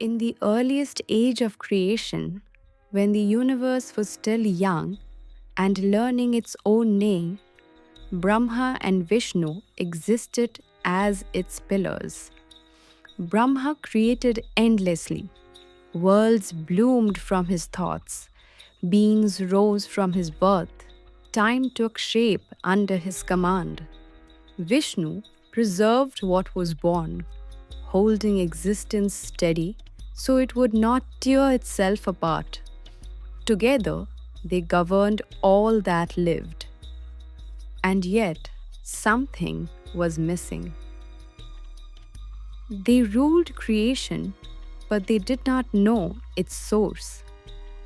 In the earliest age of creation, when the universe was still young and learning its own name, Brahma and Vishnu existed as its pillars. Brahma created endlessly. Worlds bloomed from his thoughts. Beings rose from his birth. Time took shape under his command. Vishnu preserved what was born, holding existence steady so it would not tear itself apart. Together, they governed all that lived. And yet, something was missing. They ruled creation, but they did not know its source.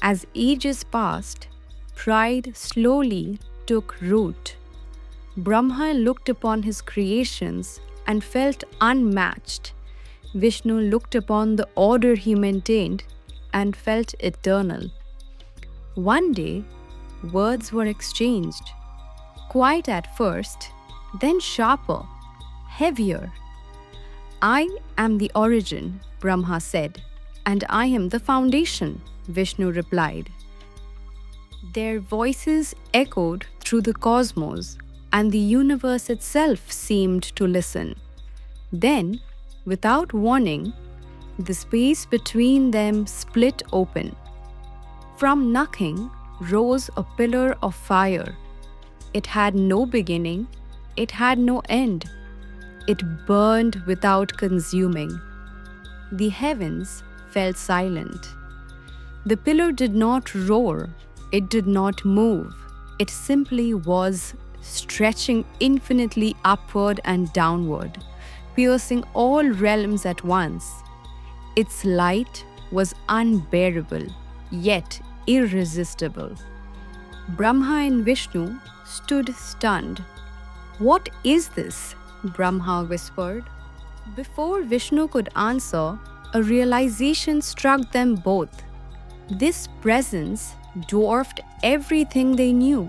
As ages passed, pride slowly took root. Brahma looked upon his creations and felt unmatched. Vishnu looked upon the order he maintained and felt eternal. One day, words were exchanged, quiet at first, then sharper, heavier. "I am the origin," Brahma said, "and I am the foundation," Vishnu replied. Their voices echoed through the cosmos, and the universe itself seemed to listen. Then, without warning, the space between them split open. From nothing rose a pillar of fire. It had no beginning, it had no end. It burned without consuming. The heavens fell silent. The pillar did not roar, it did not move. It simply was, stretching infinitely upward and downward, piercing all realms at once. Its light was unbearable, yet irresistible. Brahma and Vishnu stood stunned. "What is this?" Brahma whispered. Before Vishnu could answer, a realization struck them both. This presence dwarfed everything they knew.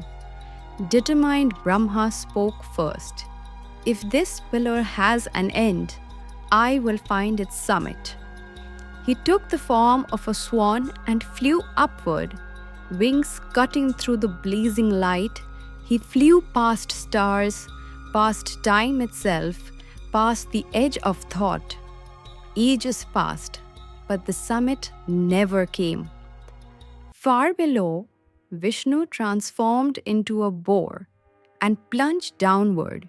Determined Brahma spoke first. "If this pillar has an end, I will find its summit." He took the form of a swan and flew upward. Wings cutting through the blazing light, he flew past stars, past time itself, past the edge of thought. Ages passed, but the summit never came. Far below, Vishnu transformed into a boar and plunged downward.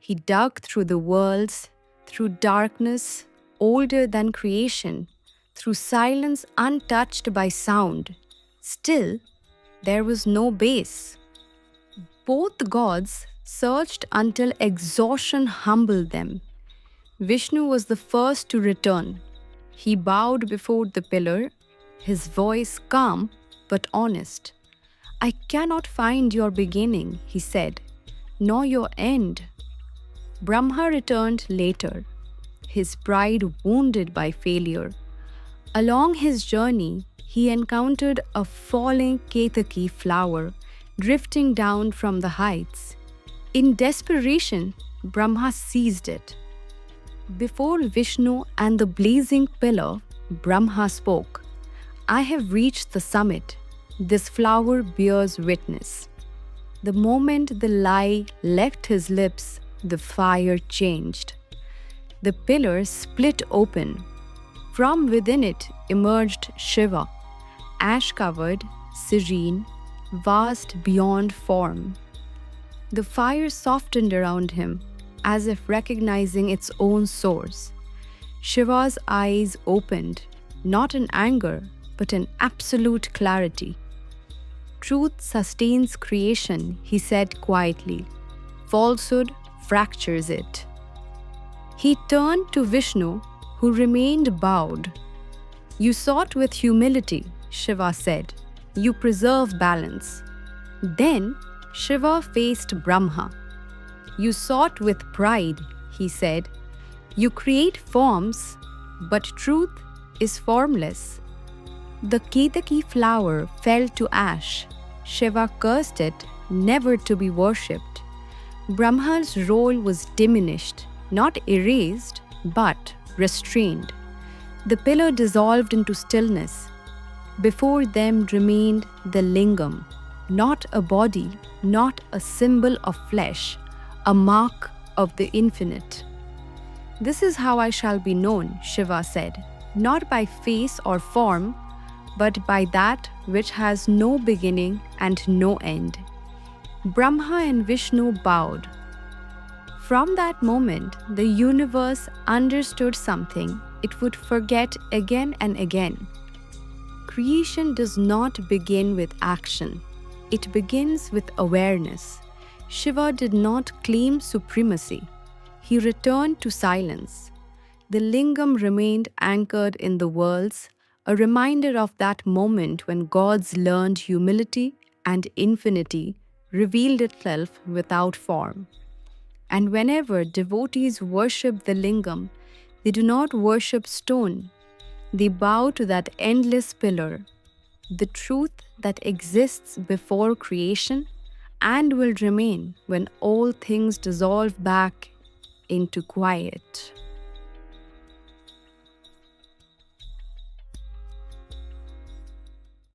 He dug through the worlds, through darkness older than creation, through silence untouched by sound. Still, there was no base. Both gods searched until exhaustion humbled them. Vishnu was the first to return. He bowed before the pillar, his voice calm but honest. "I cannot find your beginning," he said, "nor your end." Brahma returned later, his pride wounded by failure. Along his journey, he encountered a falling Ketaki flower drifting down from the heights. In desperation, Brahma seized it. Before Vishnu and the blazing pillar, Brahma spoke, "I have reached the summit. This flower bears witness." The moment the lie left his lips, the fire changed. The pillar split open. From within it emerged Shiva, ash-covered, serene, vast beyond form. The fire softened around him, as if recognizing its own source. Shiva's eyes opened, not in anger, but in absolute clarity. "Truth sustains creation," he said quietly. "Falsehood fractures it." He turned to Vishnu, who remained bowed. "You sought with humility," Shiva said. "You preserve balance." Then Shiva faced Brahma. "You sought with pride," he said. "You create forms, but truth is formless." The Ketaki flower fell to ash. Shiva cursed it, never to be worshipped. Brahma's role was diminished, not erased, but restrained. The pillar dissolved into stillness. Before them remained the Lingam, not a body, not a symbol of flesh, a mark of the infinite. This is how I shall be known, Shiva said, not by face or form, but by that which has no beginning and no end. Brahma and Vishnu bowed. From that moment, the universe understood something it would forget again and again. Creation does not begin with action, it begins with awareness. Shiva did not claim supremacy, he returned to silence. The Lingam remained anchored in the worlds, a reminder of that moment when gods learned humility and infinity revealed itself without form. And whenever devotees worship the Lingam, they do not worship stone. They bow to that endless pillar, the truth that exists before creation and will remain when all things dissolve back into quiet.